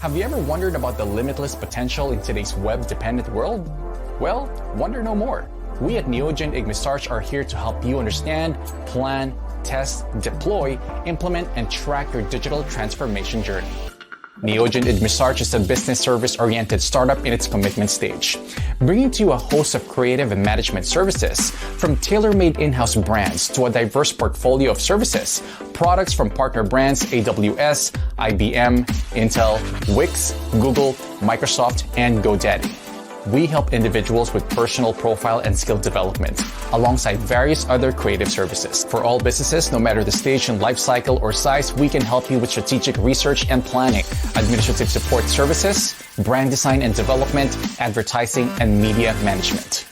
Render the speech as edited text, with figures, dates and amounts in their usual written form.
Have you ever wondered about the limitless potential in today's web-dependent world? Well, wonder no more. We at KNEOGIN IGMISARCH are here to help you understand, plan, test, deploy, implement, and track your digital transformation journey. KNEOGIN IGMISARCH is a business service-oriented startup in its commitment stage, bringing to you a host of creative and management services, from tailor-made in-house brands to a diverse portfolio of services, products from partner brands AWS, IBM, Intel, Wix, Google, Microsoft, and GoDaddy. We help individuals with personal profile and skill development, alongside various other creative services. For all businesses, no matter the stage and life cycle or size, we can help you with strategic research and planning, administrative support services, brand design and development, advertising, and media management.